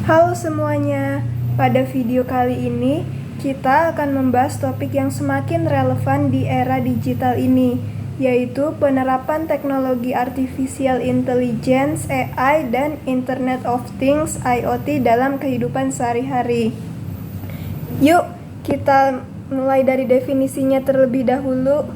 Halo semuanya, pada video kali ini kita akan membahas topik yang semakin relevan di era digital ini, yaitu penerapan teknologi artificial intelligence (AI) dan Internet of Things (IoT) dalam kehidupan sehari-hari. Yuk, kita mulai dari definisinya terlebih dahulu.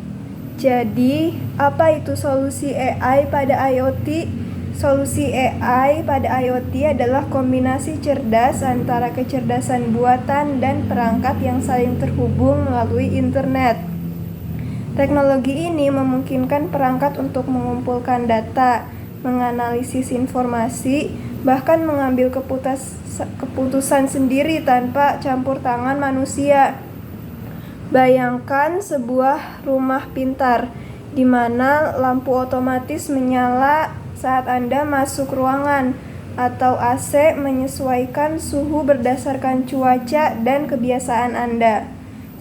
Jadi, apa itu solusi AI pada IoT? Solusi AI pada IoT adalah kombinasi cerdas antara kecerdasan buatan dan perangkat yang saling terhubung melalui internet. Teknologi ini memungkinkan perangkat untuk mengumpulkan data, menganalisis informasi, bahkan mengambil keputusan sendiri tanpa campur tangan manusia. Bayangkan sebuah rumah pintar, di mana lampu otomatis menyala saat Anda masuk ruangan, atau AC menyesuaikan suhu berdasarkan cuaca dan kebiasaan Anda.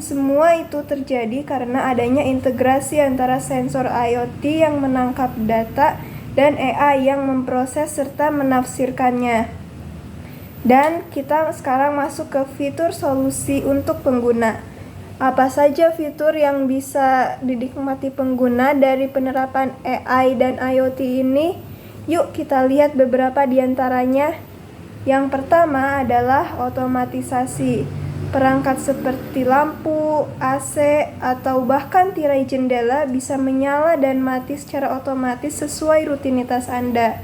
Semua itu terjadi karena adanya integrasi antara sensor IoT yang menangkap data dan AI yang memproses serta menafsirkannya. Dan kita sekarang masuk ke fitur solusi untuk pengguna. Apa saja fitur yang bisa dinikmati pengguna dari penerapan AI dan IoT ini? Yuk kita lihat beberapa di antaranya. Yang pertama adalah otomatisasi. Perangkat seperti lampu, AC, atau bahkan tirai jendela bisa menyala dan mati secara otomatis sesuai rutinitas Anda.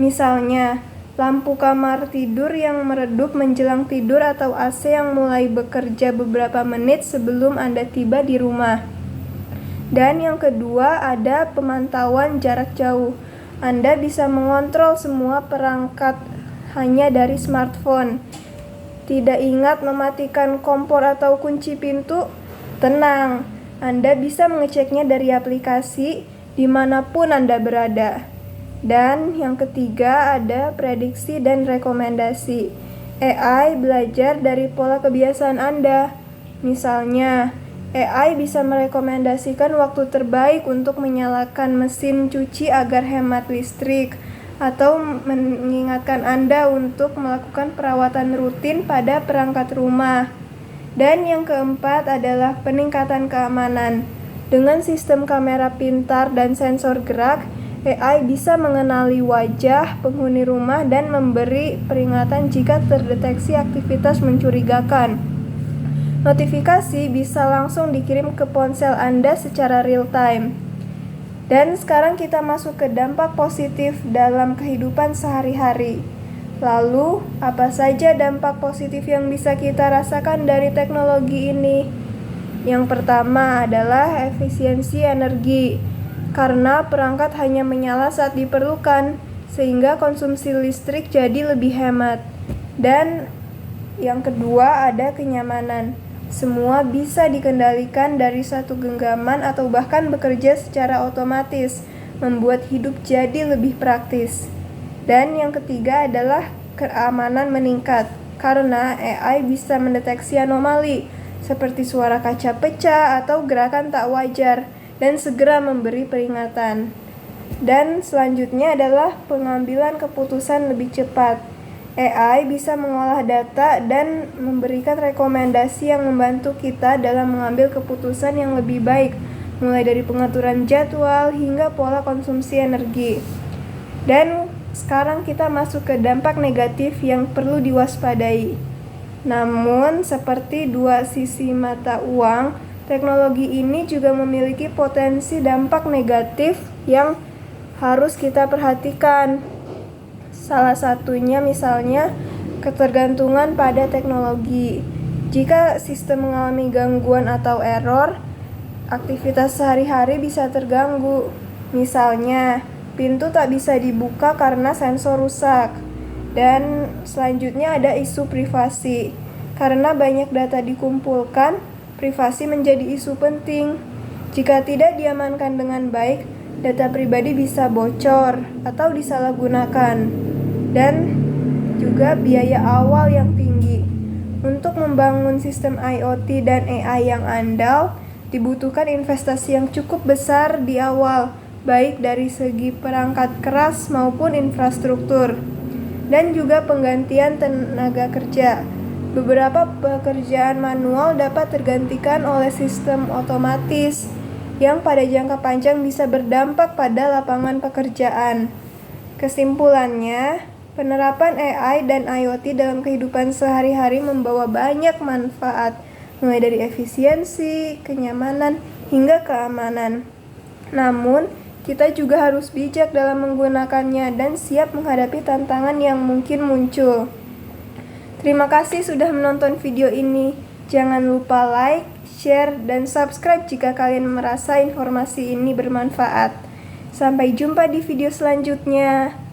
Misalnya, lampu kamar tidur yang meredup menjelang tidur atau AC yang mulai bekerja beberapa menit sebelum Anda tiba di rumah. Dan yang kedua ada pemantauan jarak jauh. Anda bisa mengontrol semua perangkat hanya dari smartphone. Tidak ingat mematikan kompor atau kunci pintu? Tenang, Anda bisa mengeceknya dari aplikasi dimanapun Anda berada. Dan yang ketiga ada prediksi dan rekomendasi. AI belajar dari pola kebiasaan Anda. Misalnya, AI bisa merekomendasikan waktu terbaik untuk menyalakan mesin cuci agar hemat listrik, atau mengingatkan Anda untuk melakukan perawatan rutin pada perangkat rumah. Dan yang keempat adalah peningkatan keamanan. Dengan sistem kamera pintar dan sensor gerak, AI bisa mengenali wajah penghuni rumah dan memberi peringatan jika terdeteksi aktivitas mencurigakan. Notifikasi bisa langsung dikirim ke ponsel Anda secara real time. Dan sekarang kita masuk ke dampak positif dalam kehidupan sehari-hari. Lalu, apa saja dampak positif yang bisa kita rasakan dari teknologi ini? Yang pertama adalah efisiensi energi. Karena perangkat hanya menyala saat diperlukan, sehingga konsumsi listrik jadi lebih hemat. Dan yang kedua ada kenyamanan. Semua bisa dikendalikan dari satu genggaman atau bahkan bekerja secara otomatis, membuat hidup jadi lebih praktis. Dan yang ketiga adalah keamanan meningkat, karena AI bisa mendeteksi anomali, seperti suara kaca pecah atau gerakan tak wajar, dan segera memberi peringatan. Dan selanjutnya adalah pengambilan keputusan lebih cepat. AI bisa mengolah data dan memberikan rekomendasi yang membantu kita dalam mengambil keputusan yang lebih baik, mulai dari pengaturan jadwal hingga pola konsumsi energi. Dan sekarang kita masuk ke dampak negatif yang perlu diwaspadai. Namun, seperti dua sisi mata uang, teknologi ini juga memiliki potensi dampak negatif yang harus kita perhatikan. Salah satunya misalnya ketergantungan pada teknologi. Jika sistem mengalami gangguan atau error, aktivitas sehari-hari bisa terganggu. Misalnya, pintu tak bisa dibuka karena sensor rusak. Dan selanjutnya ada isu privasi. Karena banyak data dikumpulkan, privasi menjadi isu penting. Jika tidak diamankan dengan baik, data pribadi bisa bocor atau disalahgunakan. Dan juga biaya awal yang tinggi. Untuk membangun sistem IoT dan AI yang andal, dibutuhkan investasi yang cukup besar di awal, baik dari segi perangkat keras maupun infrastruktur. dan juga penggantian tenaga kerja. Beberapa pekerjaan manual dapat tergantikan oleh sistem otomatis yang pada jangka panjang bisa berdampak pada lapangan pekerjaan. Kesimpulannya, penerapan AI dan IoT dalam kehidupan sehari-hari membawa banyak manfaat, mulai dari efisiensi, kenyamanan, hingga keamanan. Namun, kita juga harus bijak dalam menggunakannya dan siap menghadapi tantangan yang mungkin muncul. Terima kasih sudah menonton video ini. Jangan lupa like, share, dan subscribe jika kalian merasa informasi ini bermanfaat. Sampai jumpa di video selanjutnya.